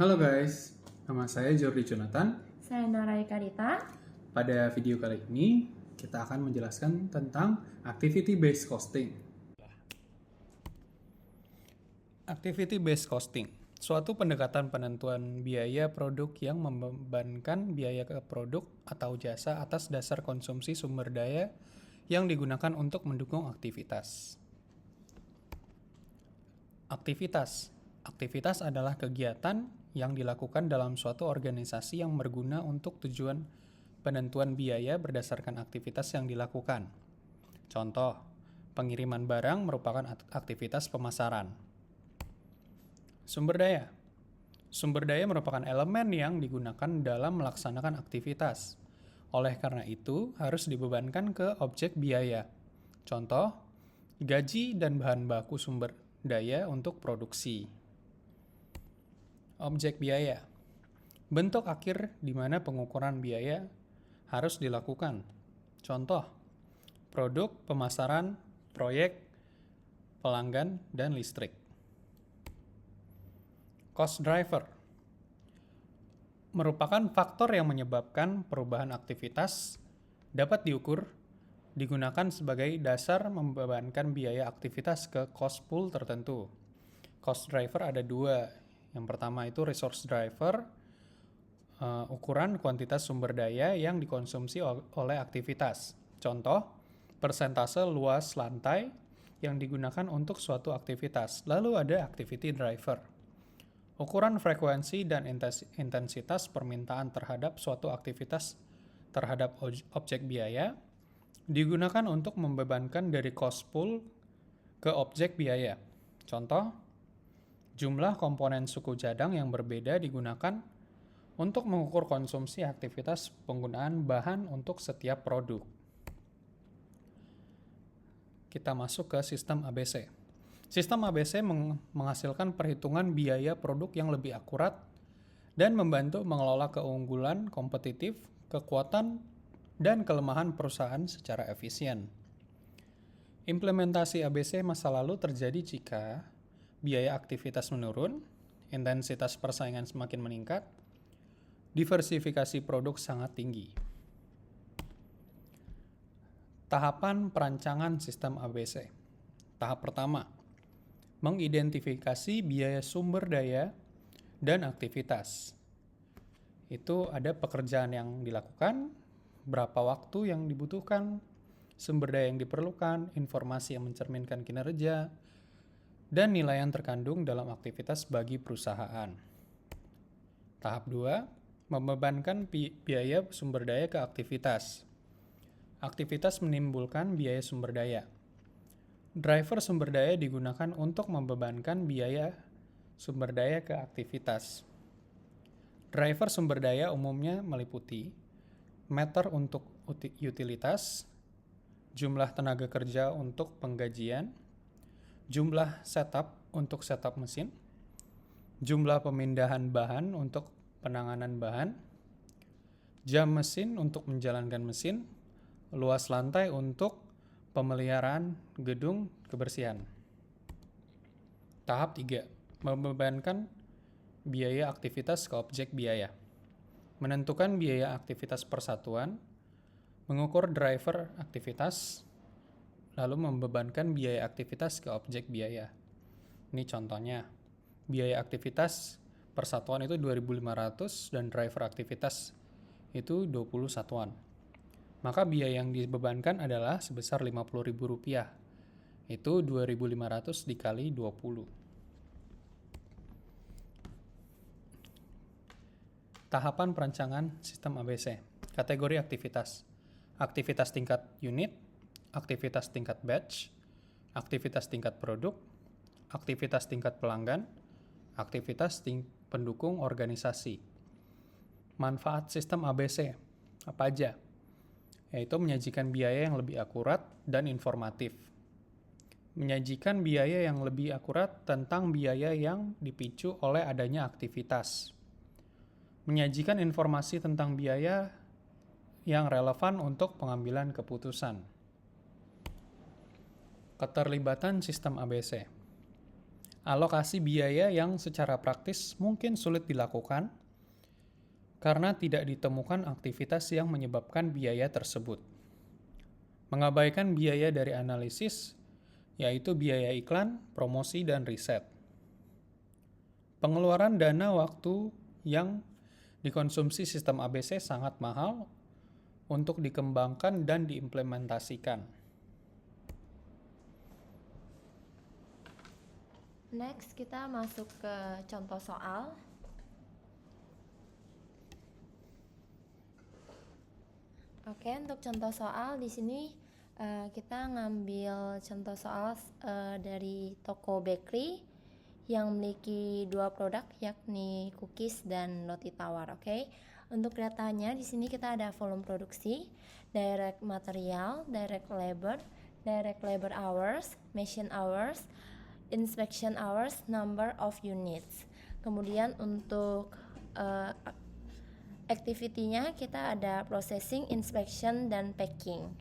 Halo guys, nama saya Jordi Jonathan. Saya Nora Karita. Pada video kali ini, kita akan menjelaskan tentang activity-based costing. Activity-based costing, suatu pendekatan penentuan biaya produk yang membebankan biaya ke produk atau jasa atas dasar konsumsi sumber daya yang digunakan untuk mendukung aktivitas. Aktivitas adalah kegiatan yang dilakukan dalam suatu organisasi yang berguna untuk tujuan penentuan biaya berdasarkan aktivitas yang dilakukan. Contoh, pengiriman barang merupakan aktivitas pemasaran. Sumber daya merupakan elemen yang digunakan dalam melaksanakan aktivitas. Oleh karena itu, harus dibebankan ke objek biaya. Contoh, gaji dan bahan baku sumber daya untuk produksi. Objek biaya, bentuk akhir di mana pengukuran biaya harus dilakukan. Contoh, produk, pemasaran, proyek, pelanggan, dan listrik. Cost driver merupakan faktor yang menyebabkan perubahan aktivitas dapat diukur, digunakan sebagai dasar membebankan biaya aktivitas ke cost pool tertentu. Cost driver ada dua. Yang pertama itu resource driver, ukuran kuantitas sumber daya yang dikonsumsi oleh aktivitas. Contoh, persentase luas lantai yang digunakan untuk suatu aktivitas. Lalu ada activity driver, ukuran frekuensi dan intensitas permintaan terhadap suatu aktivitas terhadap objek biaya, digunakan untuk membebankan dari cost pool ke objek biaya. Contoh, jumlah komponen suku cadang yang berbeda digunakan untuk mengukur konsumsi aktivitas penggunaan bahan untuk setiap produk. Kita masuk ke sistem ABC. Sistem ABC menghasilkan perhitungan biaya produk yang lebih akurat dan membantu mengelola keunggulan kompetitif, kekuatan, dan kelemahan perusahaan secara efisien. Implementasi ABC masa lalu terjadi jika biaya aktivitas menurun, intensitas persaingan semakin meningkat, diversifikasi produk sangat tinggi. Tahapan perancangan sistem ABC. Tahap pertama, mengidentifikasi biaya sumber daya dan aktivitas. Itu ada pekerjaan yang dilakukan, berapa waktu yang dibutuhkan, sumber daya yang diperlukan, informasi yang mencerminkan kinerja, dan nilai yang terkandung dalam aktivitas bagi perusahaan. Tahap 2, membebankan biaya sumber daya ke aktivitas. Aktivitas menimbulkan biaya sumber daya. Driver sumber daya digunakan untuk membebankan biaya sumber daya ke aktivitas. Driver sumber daya umumnya meliputi meter untuk utilitas, jumlah tenaga kerja untuk penggajian, jumlah setup untuk setup mesin, jumlah pemindahan bahan untuk penanganan bahan, jam mesin untuk menjalankan mesin, luas lantai untuk pemeliharaan gedung kebersihan. Tahap 3, membebankan biaya aktivitas ke objek biaya. Menentukan biaya aktivitas persatuan, mengukur driver aktivitas, lalu membebankan biaya aktivitas ke objek biaya. Ini contohnya, biaya aktivitas persatuan itu 2.500 dan driver aktivitas itu 20 satuan. Maka biaya yang dibebankan adalah sebesar Rp50.000. Itu 2.500 dikali 20. Tahapan perancangan sistem ABC. Kategori aktivitas. Aktivitas tingkat unit, aktivitas tingkat batch, aktivitas tingkat produk, aktivitas tingkat pelanggan, aktivitas pendukung organisasi. Manfaat sistem ABC apa aja? Yaitu menyajikan biaya yang lebih akurat dan informatif. Menyajikan biaya yang lebih akurat tentang biaya yang dipicu oleh adanya aktivitas. Menyajikan informasi tentang biaya yang relevan untuk pengambilan keputusan. Keterlibatan sistem ABC. alokasi biaya yang secara praktis mungkin sulit dilakukan karena tidak ditemukan aktivitas yang menyebabkan biaya tersebut. Mengabaikan biaya dari analisis, yaitu biaya iklan, promosi, dan riset. Pengeluaran dana waktu yang dikonsumsi sistem ABC sangat mahal untuk dikembangkan dan diimplementasikan. Next, kita masuk ke contoh soal. Oke, untuk contoh soal di sini kita ngambil contoh soal dari toko bakery yang memiliki dua produk, yakni cookies dan roti tawar. Oke, untuk datanya di sini kita ada volume produksi, direct material, direct labor hours, machine hours, inspection hours, number of units. Kemudian untuk activity-nya kita ada processing, inspection, dan packing.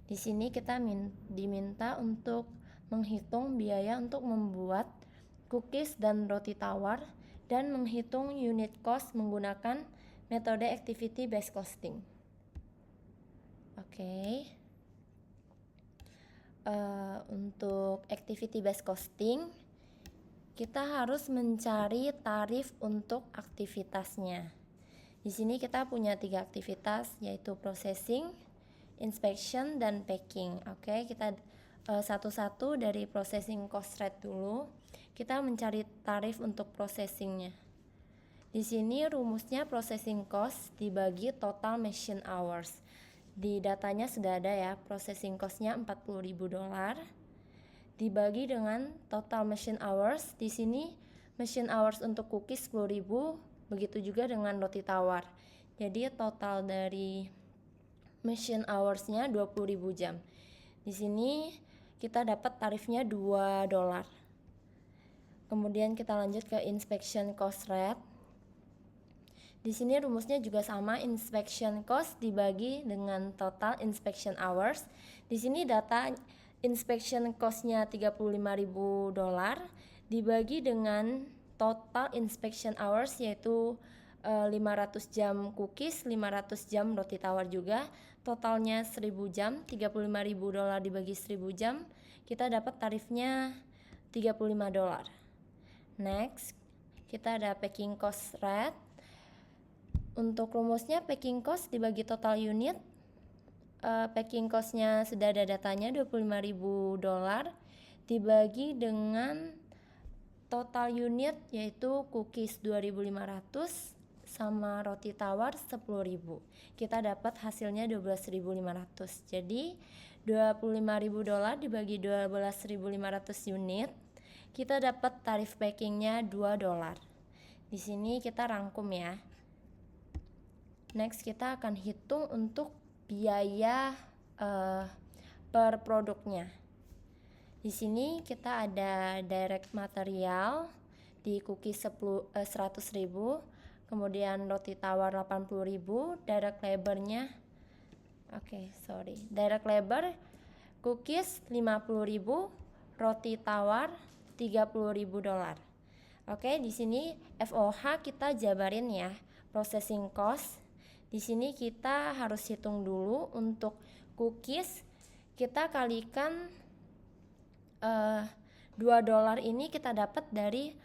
Di sini kita diminta untuk menghitung biaya untuk membuat cookies dan roti tawar dan menghitung unit cost menggunakan metode activity based costing. Oke. Untuk activity based costing, kita harus mencari tarif untuk aktivitasnya. Di sini kita punya 3 aktivitas, yaitu processing, inspection, dan packing. Oke, kita satu-satu dari processing cost rate dulu. Kita mencari tarif untuk processingnya. Di sini rumusnya processing cost dibagi total machine hours. Di datanya sudah ada ya, processing cost-nya $40.000 dibagi dengan total machine hours. Di sini machine hours untuk cookies 10.000, begitu juga dengan roti tawar. Jadi total dari machine hours-nya 20.000 jam. Di sini kita dapat tarifnya $2. Kemudian kita lanjut ke inspection cost rate. Di sini rumusnya juga sama, inspection cost dibagi dengan total inspection hours. Di sini data inspection cost-nya $35.000 dibagi dengan total inspection hours, yaitu 500 jam cookies, 500 jam roti tawar juga. Totalnya 1.000 jam, $35.000 dibagi 1.000 jam, kita dapat tarifnya $35. Next, kita ada packing cost rate. Untuk rumusnya packing cost dibagi total unit. Packing cost-nya sudah ada datanya, $25.000 dibagi dengan total unit, yaitu cookies 2.500 sama roti tawar 10.000. Kita dapat hasilnya 12.500. Jadi $25.000 dibagi 12.500 unit, kita dapat tarif packingnya $2. Di sini kita rangkum ya. Next, kita akan hitung untuk biaya per produknya. Di sini kita ada direct material di cookies 100.000, kemudian roti tawar 80.000, direct labornya direct labor cookies 50.000, roti tawar $30.000. Oke, di sini FOH kita jabarin ya, processing cost. Di sini kita harus hitung dulu untuk cookies, kita kalikan $2 ini kita dapat dari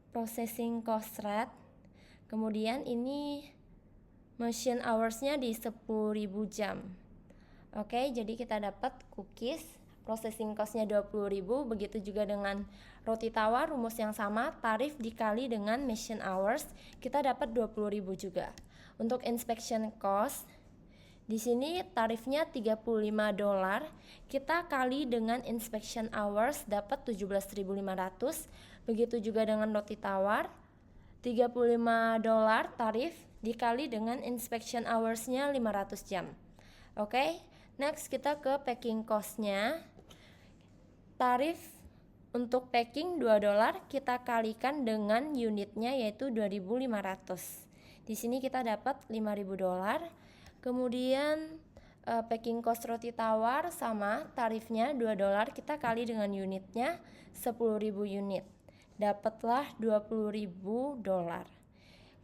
processing cost rate. Kemudian ini machine hours-nya di 10.000 jam. Oke, jadi kita dapat cookies processing cost-nya 20.000, begitu juga dengan roti tawar, rumus yang sama, tarif dikali dengan machine hours, kita dapat 20.000 juga. Untuk inspection cost, di sini tarifnya $35, kita kali dengan inspection hours dapat 17.500, begitu juga dengan roti tawar, $35 tarif dikali dengan inspection hours-nya 500 jam. Oke, next kita ke packing cost-nya. Tarif untuk packing $2, kita kalikan dengan unitnya, yaitu 2.500. Di sini kita dapat $5.000. Kemudian packing cost roti tawar sama tarifnya $2, kita kali dengan unitnya 10.000 unit. Dapatlah $20.000.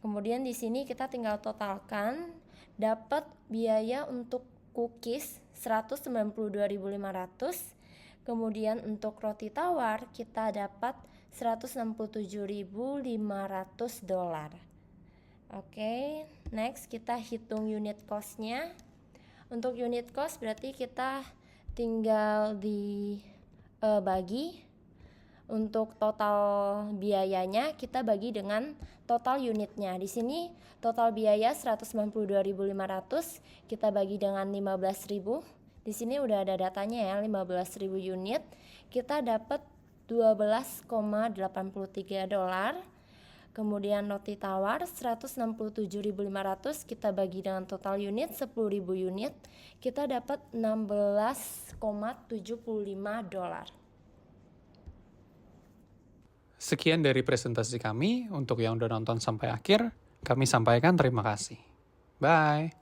Kemudian di sini kita tinggal totalkan, dapat biaya untuk cookies 192.500. Kemudian untuk roti tawar kita dapat $167.500. Oke, next kita hitung unit cost-nya. Untuk unit cost berarti kita tinggal dibagi. Untuk total biayanya kita bagi dengan total unitnya. Di sini total biaya 192.500 kita bagi dengan 15.000. Di sini udah ada datanya ya, 15.000 unit. Kita dapat $12,83. Kemudian roti tawar 167.500 kita bagi dengan total unit 10.000 unit, kita dapat $16,75. Sekian dari presentasi kami. Untuk yang udah nonton sampai akhir, kami sampaikan terima kasih. Bye!